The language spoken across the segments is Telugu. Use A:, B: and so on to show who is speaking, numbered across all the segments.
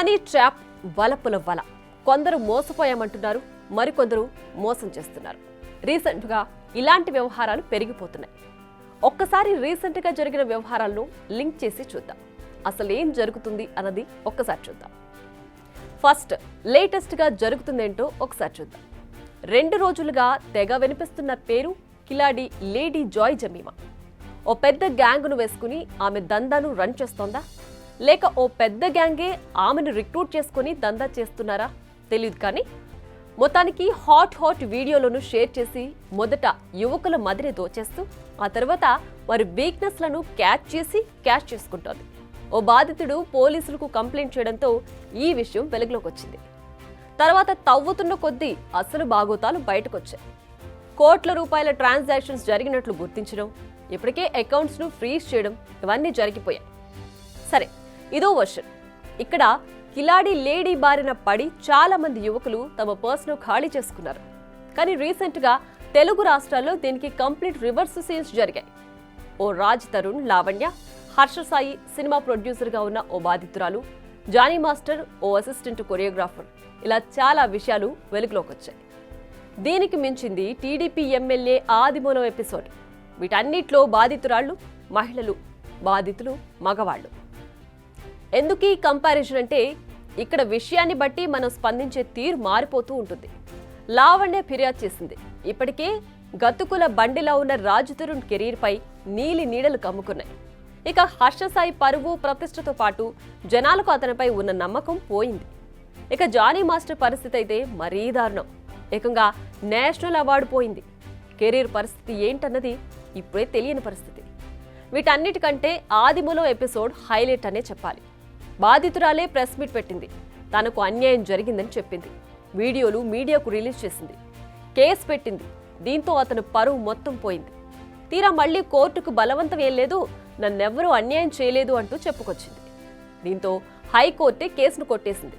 A: మనీ ట్రాప్, వలపుల వల. కొందరు మోసపోయామంటున్నారు, మరికొందరు మోసం చేస్తున్నారు. రీసెంట్గా ఇలాంటి వ్యవహారాలు పెరిగిపోతున్నాయి. ఒక్కసారి రీసెంట్గా జరిగిన వ్యవహారాలను లింక్ చేసి చూద్దాం. అసలు ఏం జరుగుతుంది అన్నది ఒక్కసారి చూద్దాం. ఫస్ట్ లేటెస్ట్గా జరుగుతుందేంటో ఒకసారి చూద్దాం. 2 రోజులుగా తెగ వినిపిస్తున్న పేరు కిలాడి లేడీ జాయ్ జమీమా. ఓ పెద్ద గ్యాంగ్ను వేసుకుని ఆమె దందాను రన్ చేస్తోందా, లేక ఓ పెద్ద గ్యాంగే ఆమెను రిక్రూట్ చేసుకుని దందా చేస్తున్నారా తెలియదు. కానీ మొత్తానికి హాట్ వీడియోలను షేర్ చేసి మొదట యువకుల మదిని దోచేస్తూ ఆ తర్వాత వారి వీక్నెస్లను క్యాచ్ చేసి క్యాష్ చేసుకుంటోంది. ఓ బాధితుడు పోలీసులకు కంప్లైంట్ చేయడంతో ఈ విషయం వెలుగులోకి వచ్చింది. తర్వాత తవ్వుతున్న కొద్దీ అసలు బాగోతాలు బయటకొచ్చాయి. కోట్ల రూపాయల ట్రాన్సాక్షన్స్ జరిగినట్లు గుర్తించడం, ఇప్పటికే అకౌంట్స్ను ఫ్రీజ్ చేయడం, ఇవన్నీ జరిగిపోయాయి. సరే, ఇదో వర్షన్. ఇక్కడ కిలాడి లేడీ బారిన పడి చాలా మంది యువకులు తమ పర్స్ను ఖాళీ చేసుకున్నారు. కానీ రీసెంట్గా తెలుగు రాష్ట్రాల్లో దీనికి కంప్లీట్ రివర్స్ సీన్స్ జరిగాయి. ఓ రాజ్ తరుణ్, లావణ్య, హర్ష సాయి సినిమా ప్రొడ్యూసర్గా ఉన్న ఓ బాధితురాలు, జానీ మాస్టర్ ఓ అసిస్టెంట్ కొరియోగ్రాఫర్, ఇలా చాలా విషయాలు వెలుగులోకి వచ్చాయి. దీనికి మించింది టీడీపీ ఎమ్మెల్యే ఆదిమూలం ఎపిసోడ్. వీటన్నిట్లో బాధితురాళ్లు మహిళలు, బాధితులు మగవాళ్లు. ఎందుకు ఈ కంపారిజన్ అంటే ఇక్కడ విషయాన్ని బట్టి మనం స్పందించే తీరు మారిపోతూ ఉంటుంది. లావణ్య ఫిర్యాదు చేసింది. ఇప్పటికే గతుకుల బండిలా ఉన్న రాజ్ తరుణ్ కెరీర్పై నీలి నీడలు కమ్ముకున్నాయి. ఇక హర్షసాయి పరువు ప్రతిష్టతో పాటు జనాలకు అతనిపై ఉన్న నమ్మకం పోయింది. ఇక జానీ మాస్టర్ పరిస్థితి అయితే మరీ దారుణం. ఏకంగా నేషనల్ అవార్డు పోయింది. కెరీర్ పరిస్థితి ఏంటన్నది ఇప్పుడే తెలియని పరిస్థితి. వీటన్నిటికంటే ఆదిమూలం ఎపిసోడ్ హైలైట్ అనే చెప్పాలి. బాధితురాలే ప్రెస్ మీట్ పెట్టింది. తనకు అన్యాయం జరిగిందని చెప్పింది. వీడియోలు మీడియాకు రిలీజ్ చేసింది. కేసు పెట్టింది. దీంతో అతను పరువు మొత్తం పోయింది. తీరా మళ్లీ కోర్టుకు బలవంతం ఏం లేదు, నన్నెవ్వరూ అన్యాయం చేయలేదు అంటూ చెప్పుకొచ్చింది. దీంతో హైకోర్టే కేసును కొట్టేసింది.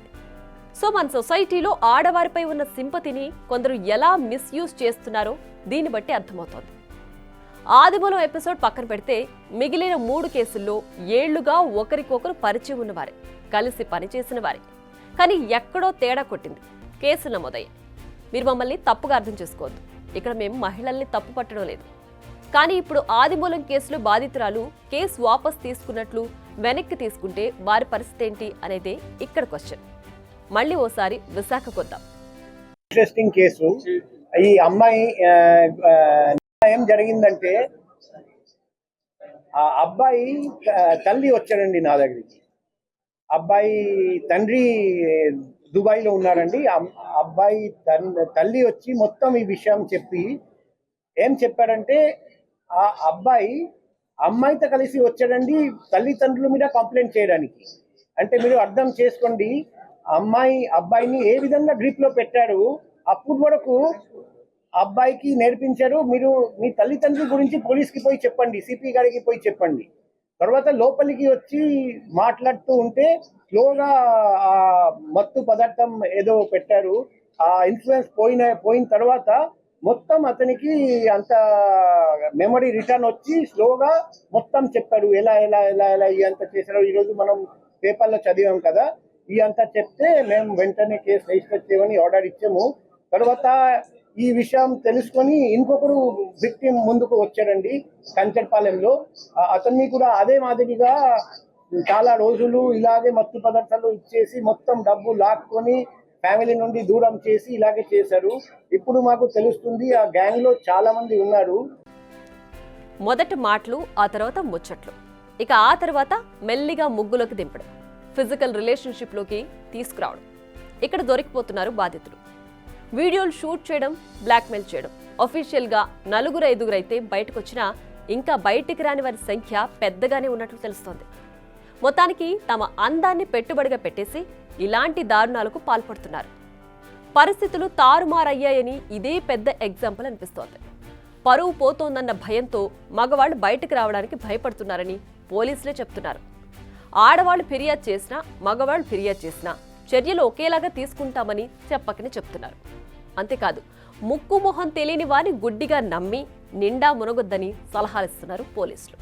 A: సో మన సొసైటీలో ఆడవారిపై ఉన్న సింపతిని కొందరు ఎలా మిస్యూజ్ చేస్తున్నారో దీన్ని బట్టి అర్థమవుతోంది. ఆదిమూలం ఎపిసోడ్ పక్కన పెడితే మిగిలిన 3 కేసుల్లో ఏళ్లుగా ఒకరికొకరు పరిచయం ఉన్నవారే, కలిసి పనిచేసిన వారే. కానీ ఎక్కడో తేడా కొట్టింది. కేసులు నమోదయ్యాయి. మీరు మమ్మల్ని తప్పుగా అర్థం చేసుకోవద్దు. ఇక్కడ మేము మహిళల్ని తప్పు పట్టడం లేదు. కానీ ఇప్పుడు ఆదిమూలం కేసులో బాధితురాలు కేసు వాపస్ తీసుకున్నట్లు వెనక్కి తీసుకుంటే వారి పరిస్థితి ఏంటి అనేది ఇక్కడ క్వశ్చన్. మళ్ళీ ఓసారి విశాఖకు వద్దాం.
B: Interesting case. ఈ అమ్మాయి ఏం జరిగిందంటే, ఆ అబ్బాయి తల్లి వచ్చాడండి నా దగ్గరికి. అబ్బాయి తండ్రి దుబాయ్లో ఉన్నారండి. అబ్బాయి తల్లి వచ్చి మొత్తం ఈ విషయం చెప్పి ఏం చెప్పాడంటే, ఆ అబ్బాయి అమ్మాయితో కలిసి వచ్చాడండి తల్లిదండ్రుల మీద కంప్లైంట్ చేయడానికి. అంటే మీరు అర్థం చేసుకోండి, అబ్బాయిని ఏ విధంగా గ్రిప్ లో పెట్టారు. అప్పుడు వరకు అబ్బాయికి నేర్పించారు, మీరు మీ తల్లిదండ్రుల గురించి పోలీస్కి పోయి చెప్పండి, సిపి గారికి పోయి చెప్పండి. తర్వాత లోపలికి వచ్చి మాట్లాడుతూ ఉంటే స్లోగా ఆ మత్తు పదార్థం ఏదో పెట్టారు. ఆ ఇన్ఫ్లుయెన్స్ పోయిన తర్వాత మొత్తం అతనికి అంత మెమరీ రిటర్న్ వచ్చి స్లోగా మొత్తం చెప్పాడు, ఎలా ఎలా ఎలా ఎలా అంత చేశారు. ఈరోజు మనం పేపర్లో చదివాం కదా. ఈ అంతా చెప్తే మేము వెంటనే కేసు రిజిస్టర్ చేయమని ఆర్డర్ ఇచ్చాము. తర్వాత ఈ విషయం తెలుసుకొని ఇంకొకరు విక్టిమ్ ముందుకు వచ్చాడండి కంచర్పాలెంలో. అతన్ని కూడా అదే మాదిరిగా చాలా రోజులు ఇలాగే మత్తు పదార్థాలు ఇచ్చేసి మొత్తం డబ్బు లాక్కొని ఫ్యామిలీ నుండి దూరం చేసి ఇలాగే చేశారు. ఇప్పుడు మాకు తెలుస్తుంది ఆ గ్యాంగ్ లో చాలా మంది ఉన్నారు.
A: మొదటి మాటలు, ఆ తర్వాత ముచ్చట్లు, ఇక ఆ తర్వాత మెల్లిగా ముగ్గులోకి దింపడం, ఫిజికల్ రిలేషన్షిప్ లోకి తీసుకురావడం. ఇక్కడ దొరికిపోతున్నారు బాధితులు. వీడియోలు షూట్ చేయడం, బ్లాక్మెయిల్ చేయడం. అఫీషియల్ గా 4-5 అయితే బయటకు వచ్చినా ఇంకా బయటికి రాని వారి సంఖ్య పెద్దగానే ఉన్నట్లు తెలుస్తోంది. మొత్తానికి తమ అందాన్ని పెట్టుబడిగా పెట్టేసి ఇలాంటి దారుణాలకు పాల్పడుతున్నారు. పరిస్థితులు తారుమారయ్యాయని ఇదే పెద్ద ఎగ్జాంపుల్ అనిపిస్తోంది. పరువు పోతోందన్న భయంతో మగవాళ్లు బయటకు రావడానికి భయపడుతున్నారని పోలీసులే చెప్తున్నారు. ఆడవాళ్లు ఫిర్యాదు చేసినా, మగవాళ్లు ఫిర్యాదు చేసినా చర్యలు ఒకేలాగా తీసుకుంటామని చెప్పకని చెప్తున్నారు. అంతేకాదు, ముక్కు మొహం తెలియని వారిని గుడ్డిగా నమ్మి నిండా మునగొద్దని సలహాలిస్తున్నారు పోలీసులు.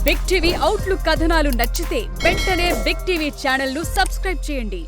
C: బిగ్ టీవీ అవుట్లుక్ కథనాలు నచ్చితే వెంటనే బిగ్ టీవీ ఛానల్ ను సబ్స్క్రైబ్ చేయండి.